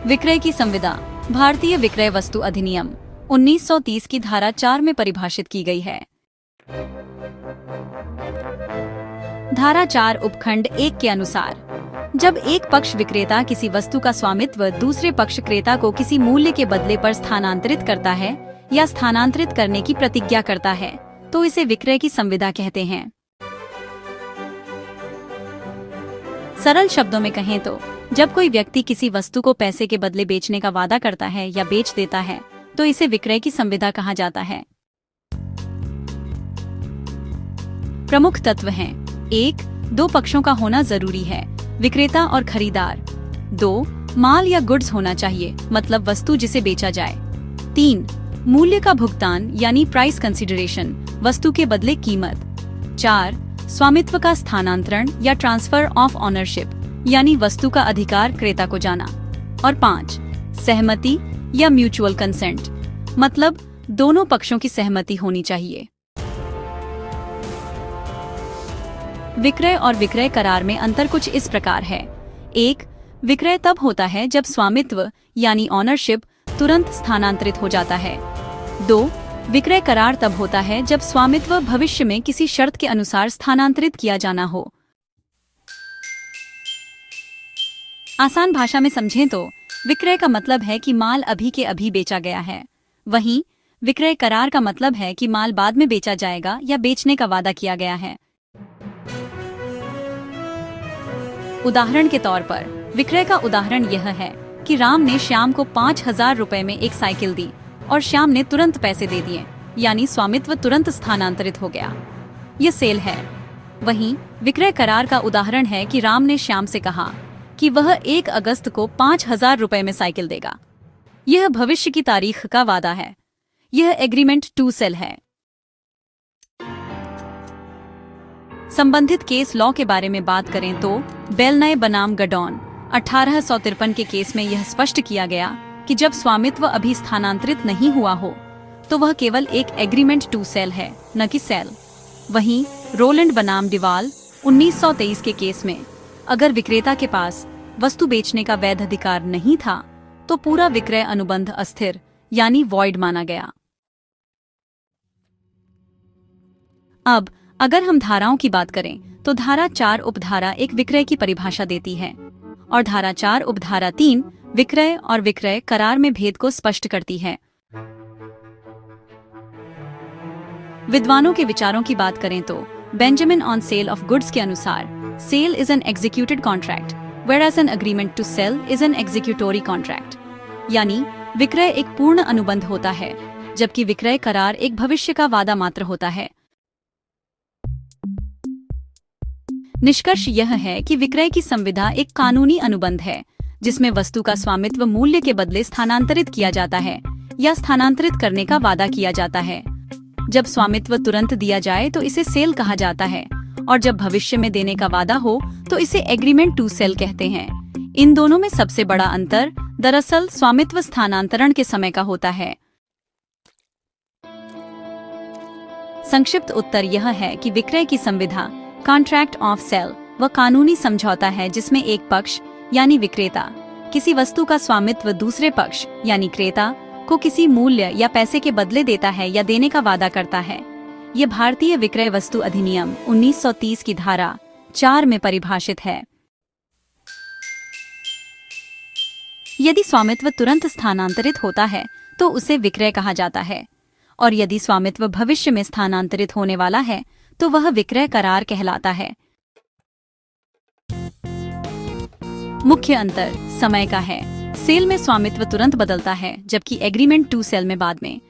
विक्रय की संविदा भारतीय विक्रय वस्तु अधिनियम 1930 की धारा 4 में परिभाषित की गई है। धारा 4 उपखंड 1 के अनुसार जब एक पक्ष विक्रेता किसी वस्तु का स्वामित्व दूसरे पक्ष क्रेता को किसी मूल्य के बदले पर स्थानांतरित करता है या स्थानांतरित करने की प्रतिज्ञा करता है तो इसे विक्रय की संविदा कहते हैं। सरल शब्दों में कहें तो जब कोई व्यक्ति किसी वस्तु को पैसे के बदले बेचने का वादा करता है या बेच देता है तो इसे विक्रय की संविदा कहा जाता है। प्रमुख तत्व हैं 1. दो पक्षों का होना जरूरी है, विक्रेता और खरीदार। 2. माल या गुड्स होना चाहिए, मतलब वस्तु जिसे बेचा जाए। 3. मूल्य का भुगतान यानी प्राइस कंसिडरेशन, वस्तु के बदले कीमत। 4. स्वामित्व का स्थानांतरण या ट्रांसफर ऑफ ऑनरशिप यानी वस्तु का अधिकार क्रेता को जाना। और 5. सहमति या म्यूचुअल कंसेंट, मतलब दोनों पक्षों की सहमति होनी चाहिए। विक्रय और विक्रय करार में अंतर कुछ इस प्रकार है। 1. विक्रय तब होता है जब स्वामित्व यानी ऑनरशिप तुरंत स्थानांतरित हो जाता है। 2. विक्रय करार तब होता है जब स्वामित्व भविष्य में किसी शर्त के अनुसार स्थानांतरित किया जाना हो। आसान भाषा में समझें तो विक्रय का मतलब है कि माल अभी के अभी बेचा गया है, वहीं विक्रय करार का मतलब है कि माल बाद में बेचा जाएगा या बेचने का वादा किया गया है। उदाहरण के तौर पर विक्रय का उदाहरण यह है कि राम ने श्याम को 5,000 रुपए में एक साइकिल दी और श्याम ने तुरंत पैसे दे दिए, यानी स्वामित्व तुरंत स्थानांतरित हो गया। यह सेल है। वहीं विक्रय करार का उदाहरण है कि राम ने श्याम से कहा कि वह 1 अगस्त को 5,000 रुपए में साइकिल देगा। यह भविष्य की तारीख का वादा है। यह एग्रीमेंट टू सेल है। संबंधित केस लॉ के बारे में बात करें तो बेलनय बनाम गडॉन 1853 के केस में यह स्पष्ट किया गया कि जब स्वामित्व अभी स्थानांतरित नहीं हुआ हो तो वह केवल एक एग्रीमेंट टू सेल है, न कि सेल। वहीं रोलैंड बनाम डिवाल 1923 के केस में अगर विक्रेता के पास वस्तु बेचने का वैध अधिकार नहीं था तो पूरा विक्रय अनुबंध अस्थिर यानी वॉइड माना गया। अब अगर हम धाराओं की बात करें तो धारा 4 उपधारा एक विक्रय की परिभाषा देती है और धारा 4 उपधारा 3 विक्रय और विक्रय करार में भेद को स्पष्ट करती है। विद्वानों के विचारों की बात करें तो Benjamin on sale of goods के अनुसार sale is an executed contract whereas an agreement to sell is an executory contract, यानी विक्रय एक पूर्ण अनुबंध होता है जबकि विक्रय करार एक भविष्य का वादा मात्र होता है। निष्कर्ष यह है कि विक्रय की संविदा एक कानूनी अनुबंध है जिसमें वस्तु का स्वामित्व मूल्य के बदले स्थानांतरित किया जाता है या स्थानांतरित करने का वादा किया जाता है। जब स्वामित्व तुरंत दिया जाए तो इसे सेल कहा जाता है और जब भविष्य में देने का वादा हो तो इसे एग्रीमेंट टू सेल कहते हैं। इन दोनों में सबसे बड़ा अंतर दरअसल स्वामित्व स्थानांतरण के समय का होता है। संक्षिप्त उत्तर यह है कि विक्रय की संविदा कॉन्ट्रैक्ट ऑफ सेल वह कानूनी समझौता है जिसमें एक पक्ष यानी विक्रेता किसी वस्तु का स्वामित्व दूसरे पक्ष यानी क्रेता को किसी मूल्य या पैसे के बदले देता है या देने का वादा करता है। यह भारतीय विक्रय वस्तु अधिनियम 1930 की धारा 4 में परिभाषित है। यदि स्वामित्व तुरंत स्थानांतरित होता है तो उसे विक्रय कहा जाता है और यदि स्वामित्व भविष्य में स्थानांतरित होने वाला है तो वह विक्रय करार कहलाता है। मुख्य अंतर समय का है। सेल में स्वामित्व तुरंत बदलता है जबकि एग्रीमेंट टू सेल में बाद में